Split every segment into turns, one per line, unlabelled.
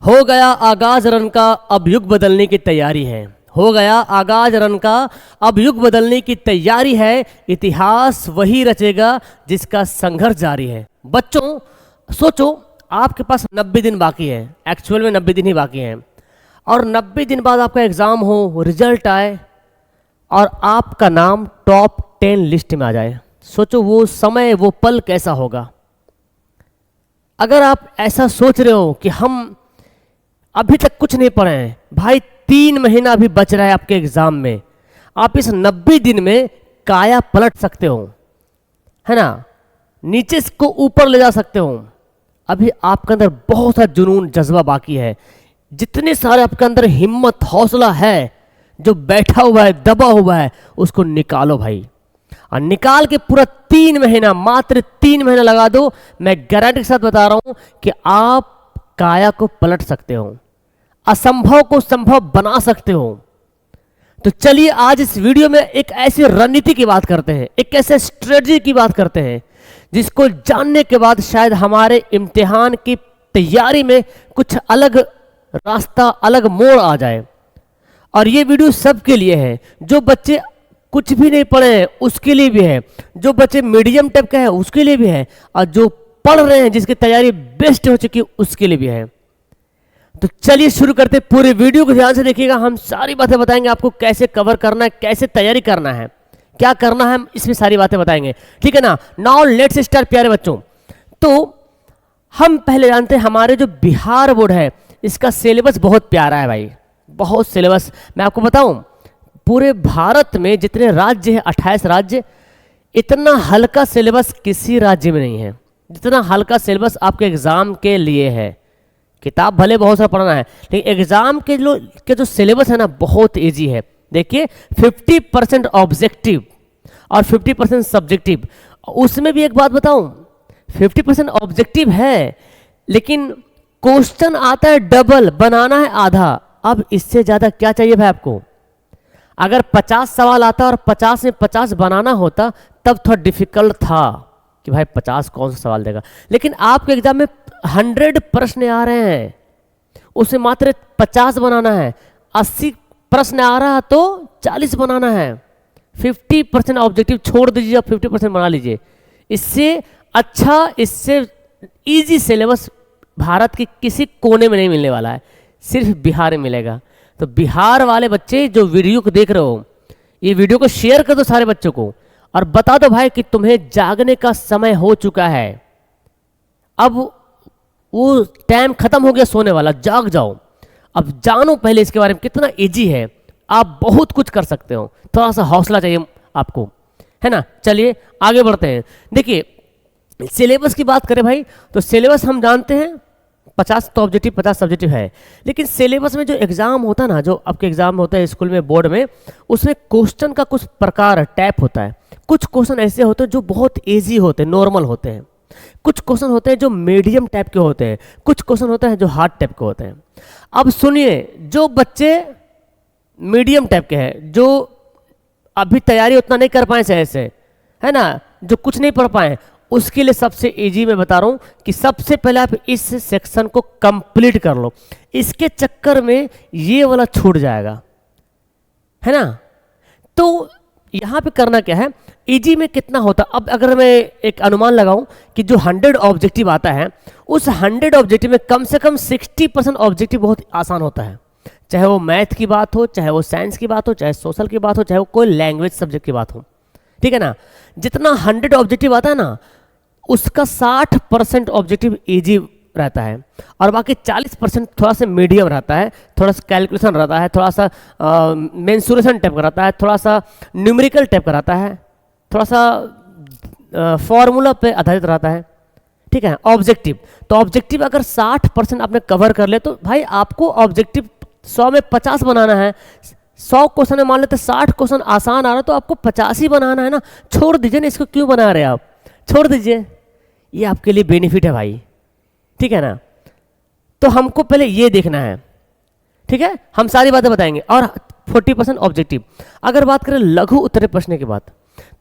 हो गया आगाज रन का, अब युग बदलने की तैयारी है। हो गया आगाज रन का, अब युग बदलने की तैयारी है। इतिहास वही रचेगा जिसका संघर्ष जारी है। बच्चों सोचो, आपके पास 90 दिन बाकी है। एक्चुअल में 90 दिन ही बाकी हैं और 90 दिन बाद आपका एग्ज़ाम हो, रिजल्ट आए और आपका नाम टॉप 10 लिस्ट में आ जाए। सोचो वो समय, वो पल कैसा होगा। अगर आप ऐसा सोच रहे हो कि हम अभी तक कुछ नहीं पढ़े हैं, भाई 3 महीना अभी बच रहा है आपके एग्जाम में, आप इस 90 दिन में काया पलट सकते हो, है ना, नीचे को ऊपर ले जा सकते हो। अभी आपके अंदर बहुत सा जुनून जज्बा बाकी है। जितने सारे आपके अंदर हिम्मत हौसला है जो बैठा हुआ है, दबा हुआ है, उसको निकालो भाई। और निकाल के पूरा 3 महीना, मात्र 3 महीना लगा दो। मैं गारंटी के साथ बता रहा हूं कि आप काया को पलट सकते हो, असंभव को संभव बना सकते हो। तो चलिए आज इस वीडियो में एक ऐसी रणनीति की बात करते हैं, एक ऐसे स्ट्रेटजी की बात करते हैं जिसको जानने के बाद शायद हमारे इम्तिहान की तैयारी में कुछ अलग रास्ता, अलग मोड़ आ जाए। और ये वीडियो सबके लिए है, जो बच्चे कुछ भी नहीं पढ़े हैं उसके लिए भी है, जो बच्चे मीडियम टाइप के हैं उसके लिए भी है, और जो पढ़ रहे हैं, जिसकी तैयारी बेस्ट हो चुकी है, उसके लिए भी है। तो चलिए शुरू करते हैं। पूरे वीडियो को ध्यान से देखिएगा, हम सारी बातें बताएंगे आपको, कैसे कवर करना है, कैसे तैयारी करना है, क्या करना है, हम इसमें सारी बातें बताएंगे, ठीक है ना। नाउ लेट्स स्टार्ट प्यारे बच्चों। तो हम पहले जानते हैं हमारे जो बिहार बोर्ड है, इसका सिलेबस बहुत प्यारा है भाई, बहुत सिलेबस। मैं आपको बताऊं, पूरे भारत में जितने राज्य हैं, 28 राज्य, इतना हल्का सिलेबस किसी राज्य में नहीं है जितना हल्का सिलेबस आपके एग्जाम के लिए है। किताब भले बहुत सारा पढ़ना है, लेकिन एग्जाम के जो सिलेबस है ना, बहुत इजी है। देखिए 50% ऑब्जेक्टिव और 50% सब्जेक्टिव। उसमें भी एक बात बताऊं, 50% ऑब्जेक्टिव है, लेकिन क्वेश्चन आता है डबल, बनाना है आधा। अब इससे ज़्यादा क्या चाहिए भाई आपको। अगर 50 सवाल आता और 50 में 50 बनाना होता तब थोड़ा डिफिकल्ट था कि भाई 50 कौन सा सवाल देगा, लेकिन आपके एग्जाम में 100 प्रश्न आ रहे हैं, उसे मात्र 50 बनाना है। 80 प्रश्न आ रहा तो 40 बनाना है। 50% ऑब्जेक्टिव छोड़ दीजिए और 50% बना लीजिए। इससे अच्छा, इससे इजी सिलेबस भारत के किसी कोने में नहीं मिलने वाला है, सिर्फ बिहार में मिलेगा। तो बिहार वाले बच्चे जो वीडियो को देख रहे हो, ये वीडियो को शेयर कर दो सारे बच्चों को और बता दो भाई कि तुम्हें जागने का समय हो चुका है। अब वो टाइम खत्म हो गया सोने वाला, जाग जाओ। अब जानो पहले इसके बारे में, कितना इजी है, आप बहुत कुछ कर सकते हो। थोड़ा सा हौसला चाहिए आपको, है ना। चलिए आगे बढ़ते हैं। देखिए सिलेबस की बात करें भाई, तो सिलेबस हम जानते हैं 50 तो ऑब्जेक्टिव, 50 सब्जेक्टिव है। लेकिन सिलेबस में जो एग्जाम होता है ना, जो आपके एग्जाम होता है स्कूल में, बोर्ड में, उसमें क्वेश्चन का कुछ प्रकार टाइप होता है। कुछ क्वेश्चन ऐसे होते हैं जो बहुत इजी होते हैं, नॉर्मल होते हैं। कुछ क्वेश्चन होते हैं जो मीडियम टाइप के होते हैं, कुछ क्वेश्चन होते हैं जो हार्ड टाइप के होते हैं। अब सुनिए, जो बच्चे मीडियम टाइप के हैं, जो अभी तैयारी उतना नहीं कर पाए सही से, है ना, जो कुछ नहीं पढ़ पाए, उसके लिए सबसे इजी मैं बता रहा हूं कि सबसे पहले आप इस सेक्शन को कंप्लीट कर लो। इसके चक्कर में ये वाला छूट जाएगा, है ना। तो यहां पे करना क्या है, इजी में कितना होता। अब अगर मैं एक अनुमान लगाऊं कि जो 100 ऑब्जेक्टिव आता है, उस 100 ऑब्जेक्टिव में कम से कम 60% ऑब्जेक्टिव बहुत आसान होता है। चाहे वो मैथ की बात हो, चाहे वो साइंस की बात हो, चाहे सोशल की बात हो, चाहे वो कोई लैंग्वेज सब्जेक्ट की बात हो, ठीक है ना। जितना 100 ऑब्जेक्टिव आता है ना, उसका 60% ऑब्जेक्टिव इजी रहता है और बाकी 40% थोड़ा सा मीडियम रहता है, थोड़ा सा कैलकुलेशन रहता है, थोड़ा सा मेंसुरेशन टाइप का रहता है, थोड़ा सा न्यूमेरिकल टाइप का रहता है, थोड़ा सा फॉर्मूला पे आधारित रहता है, ठीक है। ऑब्जेक्टिव, तो ऑब्जेक्टिव अगर 60% आपने कवर कर ले तो भाई आपको ऑब्जेक्टिव 100 में 50 बनाना है। 100 क्वेश्चन में मान लेते 60 क्वेश्चन आसान आ रहा है तो आपको 50 ही बनाना है ना। छोड़ दीजिए ना, इसको क्यों बना रहे हैं आप, छोड़ दीजिए, ये आपके लिए बेनिफिट है भाई, ठीक है ना। तो हमको पहले ये देखना है, ठीक है, हम सारी बातें बताएंगे। और 40% ऑब्जेक्टिव। अगर बात करें लघु उत्तरीय प्रश्न की बात,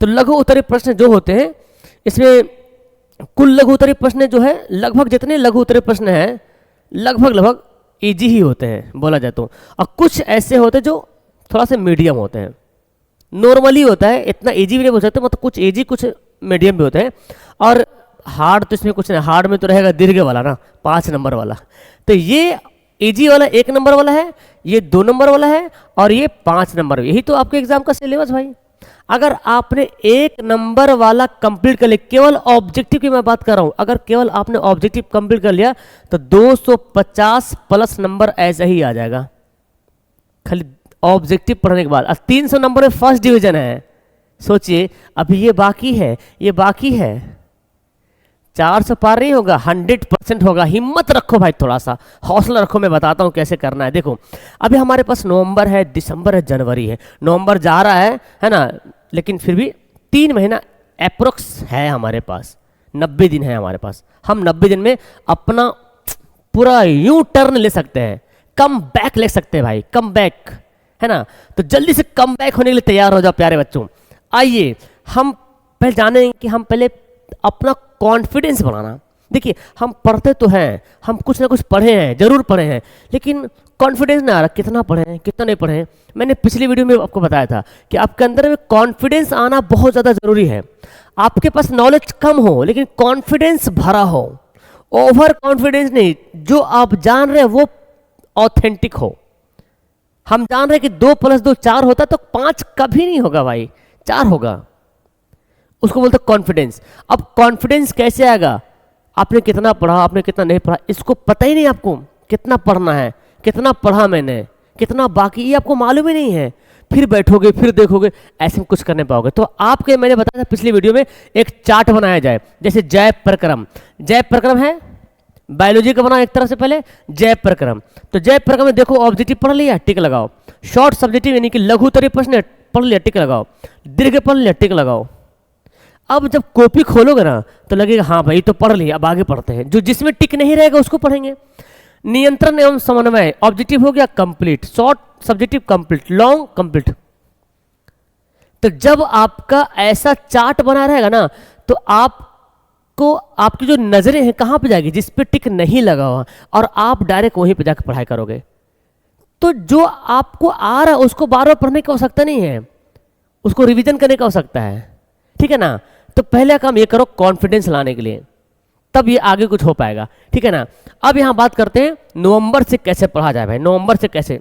तो लघु उत्तरीय प्रश्न जो होते हैं, इसमें कुल लघु उत्तरीय प्रश्न जो है, लगभग जितने लघु उत्तरीय प्रश्न हैं, लगभग इजी ही होते हैं बोला जाए तो, और कुछ ऐसे होते हैं जो थोड़ा सा मीडियम होते हैं। नॉर्मली होता है, इतना इजी भी नहीं बोल सकते, मतलब कुछ इजी कुछ मीडियम भी होते हैं। और हार्ड तो इसमें कुछ नहीं, हार्ड में तो रहेगा दीर्घ वाला ना, 5 नंबर वाला। तो ये इजी वाला 1 नंबर वाला है, ये 2 नंबर वाला है, और ये 5 नंबर। यही तो आपके एग्जाम का सिलेबस भाई। अगर आपने 1 नंबर वाला कंप्लीट कर लिया, केवल ऑब्जेक्टिव की मैं बात कर रहा हूं, अगर केवल आपने ऑब्जेक्टिव कंप्लीट कर लिया तो 250 प्लस नंबर ऐसा ही आ जाएगा खाली ऑब्जेक्टिव पढ़ने के बाद। और 300 नंबर में फर्स्ट डिवीजन है। सोचिए अभी ये बाकी है, ये बाकी है। 400 पार नहीं होगा, 100% होगा। हिम्मत रखो भाई, थोड़ा सा हौसला रखो, मैं बताता हूं कैसे करना है। देखो अभी हमारे पास नवंबर है, दिसंबर है, जनवरी है। नवंबर जा रहा है ना, लेकिन फिर भी 3 महीना अप्रोक्स है हमारे पास, 90 दिन है हमारे पास। हम 90 दिन में अपना पूरा यू टर्न ले सकते हैं, कम बैक ले सकते हैं भाई, कम बैक, है ना। तो जल्दी से कम बैक होने के लिए तैयार हो जाओ प्यारे बच्चों। आइए हम पहले जाने कि हम पहले अपना कॉन्फिडेंस बढ़ाना। देखिए हम पढ़ते तो हैं, हम कुछ ना कुछ पढ़े हैं, जरूर पढ़े हैं, लेकिन कॉन्फिडेंस नहीं आ रहा। कितना पढ़े हैं, कितना नहीं पढ़े हैं। मैंने पिछली वीडियो में आपको बताया था कि आपके अंदर में कॉन्फिडेंस आना बहुत ज़्यादा ज़रूरी है। आपके पास नॉलेज कम हो लेकिन कॉन्फिडेंस भरा हो। ओवर कॉन्फिडेंस नहीं, जो आप जान रहे हैं वो ऑथेंटिक हो। हम जान रहे हैं कि 2 + 2 4 होता, तो 5 कभी नहीं होगा भाई, 4 होगा। उसको बोलते कॉन्फिडेंस। अब कॉन्फिडेंस कैसे आएगा? आपने कितना पढ़ा, आपने कितना नहीं पढ़ा, इसको पता ही नहीं आपको। कितना पढ़ना है, कितना पढ़ा मैंने, कितना बाकी, ये आपको मालूम ही नहीं है। फिर बैठोगे, फिर देखोगे, ऐसे में कुछ करने पाओगे। तो आपके मैंने बताया था पिछली वीडियो में, एक चार्ट बनाया जाए, जैसे जय प्रक्रम। जय प्रक्रम है बायोलॉजी का बना एक तरह से, पहले जय प्रक्रम। तो जय प्रक्रम में देखो, ऑब्जेक्टिव पढ़ लिया, टिक लगाओ। शॉर्ट सब्जेक्टिव यानी कि लघु उत्तरीय प्रश्न पढ़ लिया, टिक लगाओ। दीर्घ पढ़ लिया, टिक लगाओ। अब जब कॉपी खोलोगे ना तो लगेगा हाँ भाई तो पढ़ लिया, अब आगे पढ़ते हैं। जो जिसमें टिक नहीं रहेगा उसको पढ़ेंगे। नियंत्रण एवं समन्वय, ऑब्जेक्टिव हो गया complete, short subjective complete, long complete. तो जब आपका ऐसा चार्ट बना रहेगा ना तो आपको, आपकी जो नजरें हैं कहां पे जाएगी, जिस पे टिक नहीं लगा हुआ, और आप डायरेक्ट वहीं पे जाकर पढ़ाई करोगे। तो जो आपको आ रहा है उसको बार बार पढ़ने की आवश्यकता नहीं है, उसको रिवीजन करने की आवश्यकता है, ठीक है ना। तो पहले काम ये करो कॉन्फिडेंस लाने के लिए, तब ये आगे कुछ हो पाएगा, ठीक है ना। अब यहां बात करते हैं नवंबर से कैसे पढ़ा जाए भाई। नवंबर से कैसे,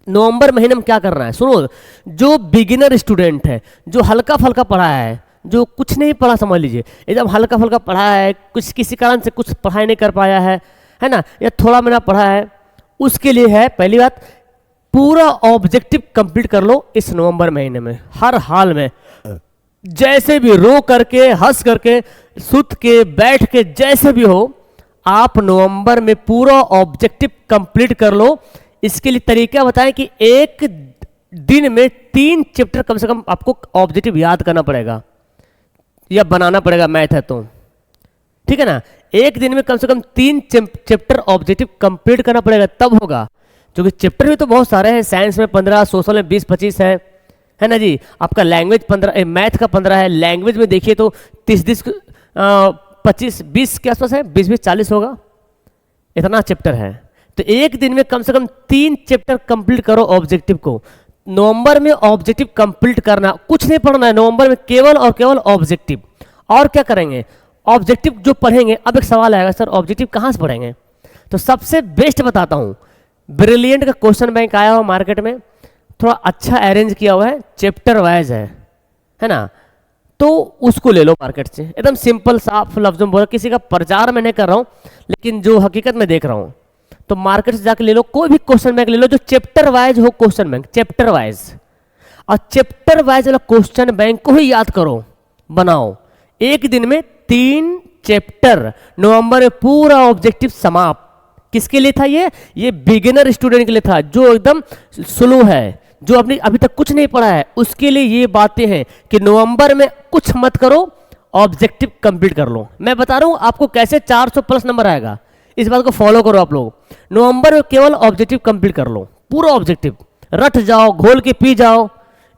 नवंबर महीने में क्या करना है सुनो। जो बिगिनर स्टूडेंट है, जो हल्का फल्का पढ़ा है, जो कुछ नहीं पढ़ा, समझ लीजिए एकदम हल्का फल्का पढ़ा है, कुछ किसी कारण से कुछ पढ़ाई नहीं कर पाया है ना, या थोड़ा महीना पढ़ा है, उसके लिए है पहली बात, पूरा ऑब्जेक्टिव कंप्लीट कर लो इस नवंबर महीने में। हर हाल में, जैसे भी, रो करके, हंस करके, सुत के, बैठ के, जैसे भी हो, आप नवंबर में पूरा ऑब्जेक्टिव कंप्लीट कर लो। इसके लिए तरीका बताएं कि एक दिन में 3 चैप्टर कम से कम आपको ऑब्जेक्टिव याद करना पड़ेगा या बनाना पड़ेगा, मैथ है तो, ठीक है ना। एक दिन में कम से कम 3 चैप्टर ऑब्जेक्टिव कंप्लीट करना पड़ेगा, तब होगा। क्योंकि चैप्टर भी तो बहुत सारे हैं, साइंस में 15, सोशल में 20-25 है ना जी। आपका लैंग्वेज 15, मैथ का 15 है। लैंग्वेज में देखिए तो 30, 25, 20 के आसपास है, 20, 40 होगा, इतना चैप्टर है। तो एक दिन में कम से कम 3 चैप्टर कंप्लीट करो ऑब्जेक्टिव को। नवंबर में ऑब्जेक्टिव कंप्लीट करना, कुछ नहीं पढ़ना है नवंबर में, केवल और केवल ऑब्जेक्टिव। और क्या करेंगे, ऑब्जेक्टिव जो पढ़ेंगे। अब एक सवाल आएगा, सर ऑब्जेक्टिव कहाँ से पढ़ेंगे? तो सबसे बेस्ट बताता हूँ, ब्रिलियंट का क्वेश्चन बैंक आया हुआ मार्केट में, थोड़ा अच्छा अरेंज किया हुआ है, चैप्टर वाइज है ना। तो उसको ले लो मार्केट से, एकदम सिंपल साफ लफ्जों में बोला, किसी का प्रचार मैं नहीं कर रहा हूँ, लेकिन जो हकीकत में देख रहा हूँ। तो मार्केट से जाकर ले लो, कोई भी क्वेश्चन बैंक ले लो जो चैप्टर वाइज हो, क्वेश्चन बैंक चैप्टर वाइज। और चैप्टर वाइज वाला क्वेश्चन बैंक को ही याद करो, बनाओ। एक दिन में 3 चैप्टर, नवंबर में पूरा ऑब्जेक्टिव समाप्त। किसके लिए था ये बिगिनर स्टूडेंट के लिए था, जो एकदम स्लो है, जो अपनी अभी तक कुछ नहीं पढ़ा है, उसके लिए ये बातें हैं कि नवंबर में कुछ मत करो, ऑब्जेक्टिव कंप्लीट कर लो। मैं बता रहा हूं आपको कैसे 400 प्लस नंबर आएगा, इस बात को फॉलो करो आप लोग। नवंबर में केवल ऑब्जेक्टिव कंप्लीट कर लो, पूरा ऑब्जेक्टिव रट जाओ, घोल के पी जाओ,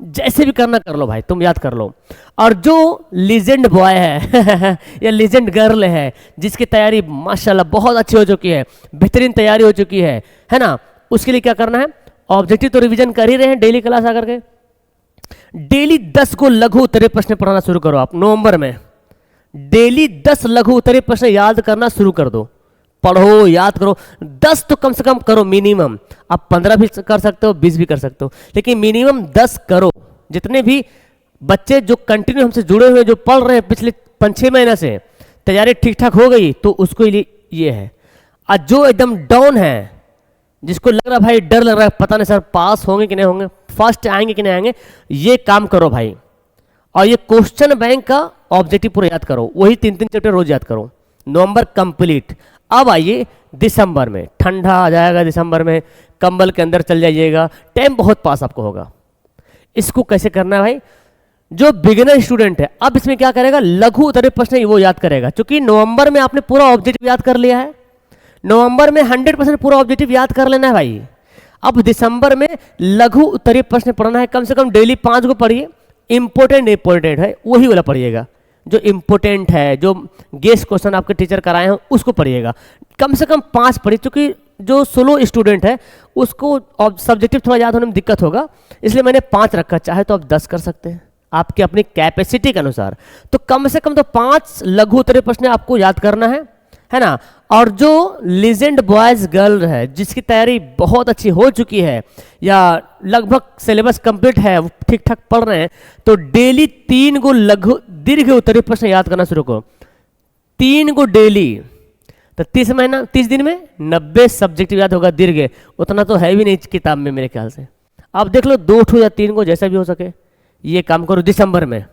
जैसे भी करना कर लो भाई, तुम याद कर लो। और जो लीजेंड बॉय है या लीजेंड गर्ल है जिसकी तैयारी माशाल्लाह बहुत अच्छी हो चुकी है, बेहतरीन तैयारी हो चुकी है ना, उसके लिए क्या करना है, ऑब्जेक्टिव तो रिवीजन कर ही रहे हैं डेली क्लास आकर के, डेली 10 को लघु उत्तरीय प्रश्न पढ़ना शुरू करो आप नवंबर में। डेली 10 लघु उत्तरीय प्रश्न याद करना शुरू कर दो, पढ़ो याद करो, 10 तो कम से कम करो मिनिमम। आप 15 भी कर सकते हो, 20 भी कर सकते हो, लेकिन मिनिमम 10 करो। जितने भी बच्चे जो कंटिन्यू हमसे जुड़े हुए जो पढ़ रहे हैं पिछले 5-6 महीने से, तैयारी ठीक ठाक हो गई तो उसको लिए ये है। और जो एकदम डाउन है, जिसको लग रहा भाई डर लग रहा है, पता नहीं सर पास होंगे कि नहीं होंगे, फर्स्ट आएंगे कि नहीं आएंगे, ये काम करो भाई। और ये क्वेश्चन बैंक का ऑब्जेक्टिव पूरा याद करो, वही 3-3 चैप्टर रोज याद करो। नवंबर कंप्लीट। अब आइए दिसंबर में, ठंडा आ जाएगा दिसंबर में, कंबल के अंदर चल जाइएगा, टाइम बहुत पास आपको होगा। इसको कैसे करना है भाई, जो बिगिनर स्टूडेंट है अब इसमें क्या करेगा, लघु उत्तरीय प्रश्न वो याद करेगा। क्योंकि नवंबर में आपने पूरा ऑब्जेक्टिव याद कर लिया है, नवंबर में 100% पूरा ऑब्जेक्टिव याद कर लेना है भाई। अब दिसंबर में लघु उत्तरीय प्रश्न पढ़ना है, कम से कम डेली 5 को पढ़िए। इंपॉर्टेंट है वही वाला पढ़िएगा, जो इंपॉर्टेंट है, जो गेस क्वेश्चन आपके टीचर कराए हैं उसको पढ़िएगा। कम से कम 5 पढ़िए, क्योंकि जो स्लो स्टूडेंट है उसको सब्जेक्टिव थोड़ा याद होने में दिक्कत होगा, इसलिए मैंने 5 रखा। चाहे तो आप 10 कर सकते हैं आपकी अपनी कैपेसिटी के अनुसार। तो कम से कम तो 5 लघु उत्तरीय प्रश्न आपको याद करना है ना। और जो लीजेंड बॉयज गर्ल है जिसकी तैयारी बहुत अच्छी हो चुकी है या लगभग सिलेबस कंप्लीट है, वो ठीक ठाक पढ़ रहे हैं, तो डेली 3 को लघु दीर्घ उत्तरीय प्रश्न याद करना शुरू करो। 3 को डेली, तो 30 दिन में 90 सब्जेक्टिव याद होगा दीर्घ। उतना तो है भी नहीं किताब में मेरे ख्याल से। आप देख लो 2 ठो या 3 को जैसा भी हो सके ये काम करो दिसंबर में।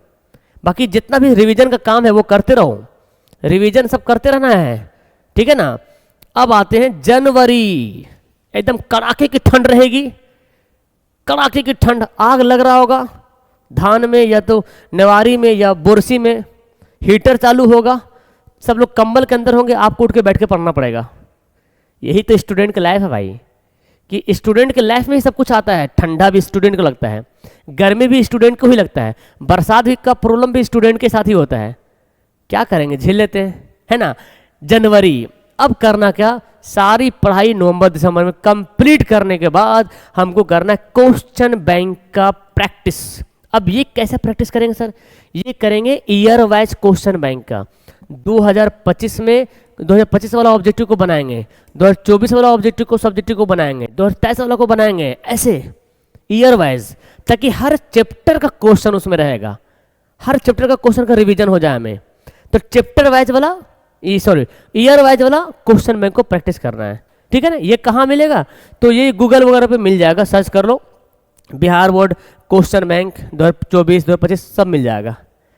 बाकी जितना भी रिवीजन का काम है वो करते रहो, रिवीजन सब करते रहना है, ठीक है ना। अब आते हैं जनवरी, एकदम कड़ाके की ठंड रहेगी, कड़ाके की ठंड, आग लग रहा होगा धान में या तो नेवारी में या बोरसी में, हीटर चालू होगा, सब लोग कंबल के अंदर होंगे, आपको उठ के बैठ के पढ़ना पड़ेगा। यही तो स्टूडेंट की लाइफ है भाई, कि स्टूडेंट के लाइफ में ही सब कुछ आता है। ठंडा भी स्टूडेंट को लगता है, गर्मी भी स्टूडेंट को ही लगता है, बरसात भी का प्रॉब्लम भी स्टूडेंट के साथ ही होता है। क्या करेंगे, झेल लेते हैं, है ना। जनवरी, अब करना क्या, सारी पढ़ाई नवंबर दिसंबर में कंप्लीट करने के बाद हमको करना है क्वेश्चन बैंक का प्रैक्टिस। अब ये कैसे प्रैक्टिस करेंगे सर, ये करेंगे ईयर वाइज क्वेश्चन बैंक का। 2025 में 2025 वाला ऑब्जेक्टिव को बनाएंगे, 2024 वाला ऑब्जेक्टिव को सब्जेक्टिव को बनाएंगे, 2023 वाला को बनाएंगे, ऐसे ईयर वाइज, ताकि हर चैप्टर का क्वेश्चन उसमें रहेगा, हर चैप्टर का क्वेश्चन का रिवीजन हो जाए हमें। तो चैप्टर वाइज वाला ईयर वाइज वाला क्वेश्चन बैंक को प्रैक्टिस करना है, ठीक है ना। ये कहाँ मिलेगा, तो ये गूगल वगैरह पे मिल जाएगा, सर्च कर लो बिहार बोर्ड क्वेश्चन बैंक 2024 2025 सब मिल जाएगा,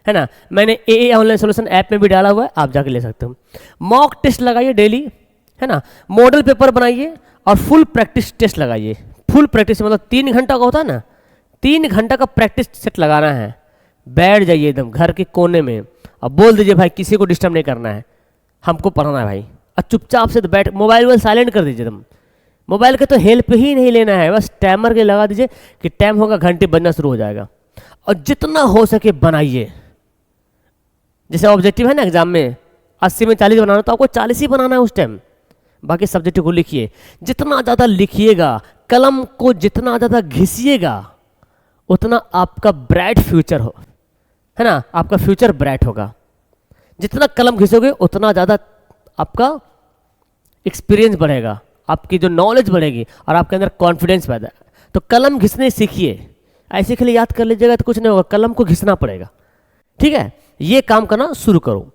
है ना। मैंने ए ऑनलाइन सोल्यूशन ऐप में भी डाला हुआ है, आप जाके ले सकते हो। मॉक टेस्ट लगाइए डेली, है ना, मॉडल पेपर बनाइए और फुल प्रैक्टिस टेस्ट लगाइए। फुल प्रैक्टिस मतलब 3 घंटा का होता है ना, 3 घंटा का प्रैक्टिस सेट लगाना है। बैठ जाइए एकदम घर के कोने में और बोल दीजिए भाई किसी को डिस्टर्ब नहीं करना है, हमको पढ़ना है भाई। और चुपचाप से तो बैठ, मोबाइल साइलेंट कर दीजिए एकदम, मोबाइल के तो हेल्प ही नहीं लेना है, बस टाइमर के लगा दीजिए कि टाइम होगा, घंटे बजना शुरू हो जाएगा। और जितना हो सके बनाइए, जैसे ऑब्जेक्टिव है ना एग्जाम में 80 में 40 बनाना, तो आपको 40 ही बनाना है उस टाइम। बाकी सब्जेक्ट को लिखिए, जितना ज़्यादा लिखिएगा, कलम को जितना ज़्यादा घिसिएगा, उतना आपका ब्राइट फ्यूचर हो, है ना, आपका फ्यूचर ब्राइट होगा। जितना कलम घिसोगे उतना ज़्यादा आपका एक्सपीरियंस बढ़ेगा, आपकी जो नॉलेज बढ़ेगी और आपके अंदर कॉन्फिडेंस पैदा है। तो कलम घिसने सीखिए, ऐसे के लिए याद कर लीजिएगा तो कुछ नहीं होगा, कलम को घिसना पड़ेगा, ठीक है। ये काम करना शुरू करो।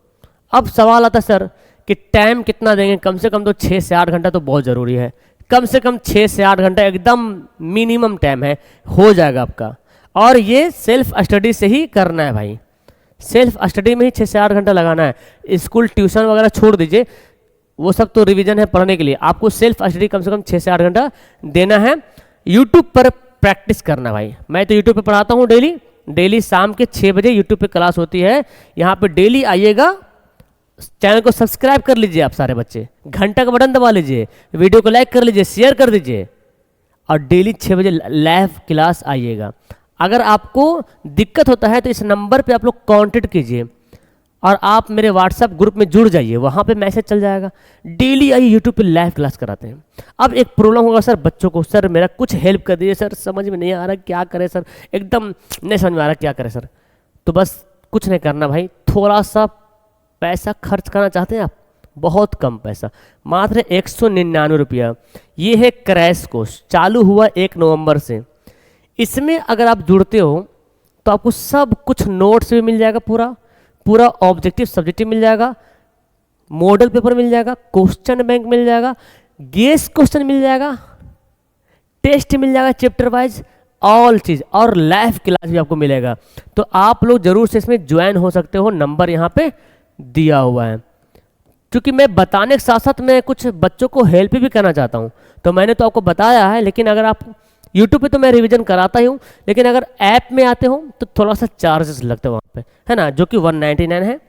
अब सवाल आता है सर कि टाइम कितना देंगे, कम से कम तो 6 से 8 घंटा तो बहुत ज़रूरी है, कम से कम 6 से 8 घंटा एकदम मिनिमम टाइम है, हो जाएगा आपका। और ये सेल्फ स्टडी से ही करना है भाई, सेल्फ स्टडी में ही 6 से 8 घंटा लगाना है। स्कूल ट्यूशन वगैरह छोड़ दीजिए, वो सब तो रिवीजन है पढ़ने के लिए, आपको सेल्फ स्टडी कम से कम 6 से 8 घंटा देना है। यूट्यूब पर प्रैक्टिस करना भाई, मैं तो यूट्यूब पे पढ़ाता हूँ डेली शाम के 6 बजे यूट्यूब पे क्लास होती है, यहाँ पे डेली आइएगा। चैनल को सब्सक्राइब कर लीजिए आप सारे बच्चे, घंटा का बटन दबा लीजिए, वीडियो को लाइक कर लीजिए, शेयर कर दीजिए और डेली 6 बजे लाइव क्लास आइएगा। अगर आपको दिक्कत होता है तो इस नंबर पे आप लोग कांटेक्ट कीजिए और आप मेरे व्हाट्सएप ग्रुप में जुड़ जाइए, वहाँ पे मैसेज चल जाएगा। डेली आइए यूट्यूब पे लाइव क्लास कराते हैं। अब एक प्रॉब्लम होगा सर बच्चों को, सर मेरा कुछ हेल्प कर दीजिए सर, समझ में नहीं आ रहा क्या करें सर, एकदम नहीं समझ में आ रहा क्या करें सर। तो बस कुछ नहीं करना भाई, थोड़ा सा पैसा खर्च करना चाहते हैं आप, बहुत कम पैसा, मात्र 199 रुपया। ये है क्रैश कोर्स, चालू हुआ 1 नवंबर से। इसमें अगर आप जुड़ते हो तो आपको सब कुछ नोट्स भी मिल जाएगा, पूरा ऑब्जेक्टिव सब्जेक्टिव मिल जाएगा, मॉडल पेपर मिल जाएगा, क्वेश्चन बैंक मिल जाएगा, गेस क्वेश्चन मिल जाएगा, टेस्ट मिल जाएगा चैप्टर वाइज, ऑल चीज़, और लाइव क्लास भी आपको मिलेगा। तो आप लोग जरूर से इसमें ज्वाइन हो सकते हो, नंबर यहाँ पे दिया हुआ है। क्योंकि मैं बताने के साथ साथ मैं कुछ बच्चों को हेल्प भी करना चाहता हूँ, तो मैंने तो आपको बताया है, लेकिन अगर आप यूट्यूब पे तो मैं रिवीजन कराता ही हूँ, लेकिन अगर ऐप में आते हो तो थोड़ा सा चार्जेस लगते हैं वहाँ पे, है ना, जो कि 199 है।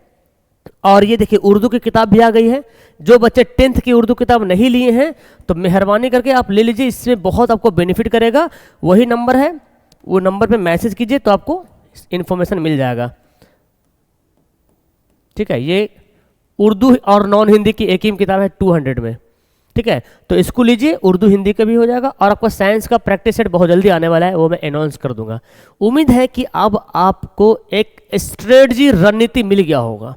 और ये देखिए उर्दू की किताब भी आ गई है। जो बच्चे 10th की उर्दू किताब नहीं लिए हैं तो मेहरबानी करके आप ले लीजिए, इसमें बहुत आपको बेनिफिट करेगा। वही नंबर है, वो नंबर पे मैसेज कीजिए तो आपको इन्फॉर्मेशन मिल जाएगा। ठीक है, ये उर्दू और नॉन हिंदी की एक ही किताब है 200 में। ठीक है, तो इसको लीजिए, उर्दू हिंदी का भी हो जाएगा। और आपका साइंस का प्रैक्टिस सेट बहुत जल्दी आने वाला है, वो मैं अनाउंस कर दूंगा। उम्मीद है कि अब आपको एक स्ट्रेटजी रणनीति मिल गया होगा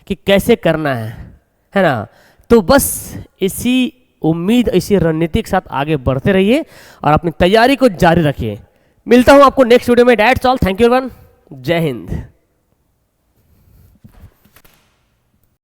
कि कैसे करना है ना। तो बस इसी उम्मीद, इसी रणनीति के साथ आगे बढ़ते रहिए और अपनी तैयारी को जारी रखिए। मिलता हूं आपको नेक्स्ट वीडियो में। That's all, thank you everyone, जय हिंद।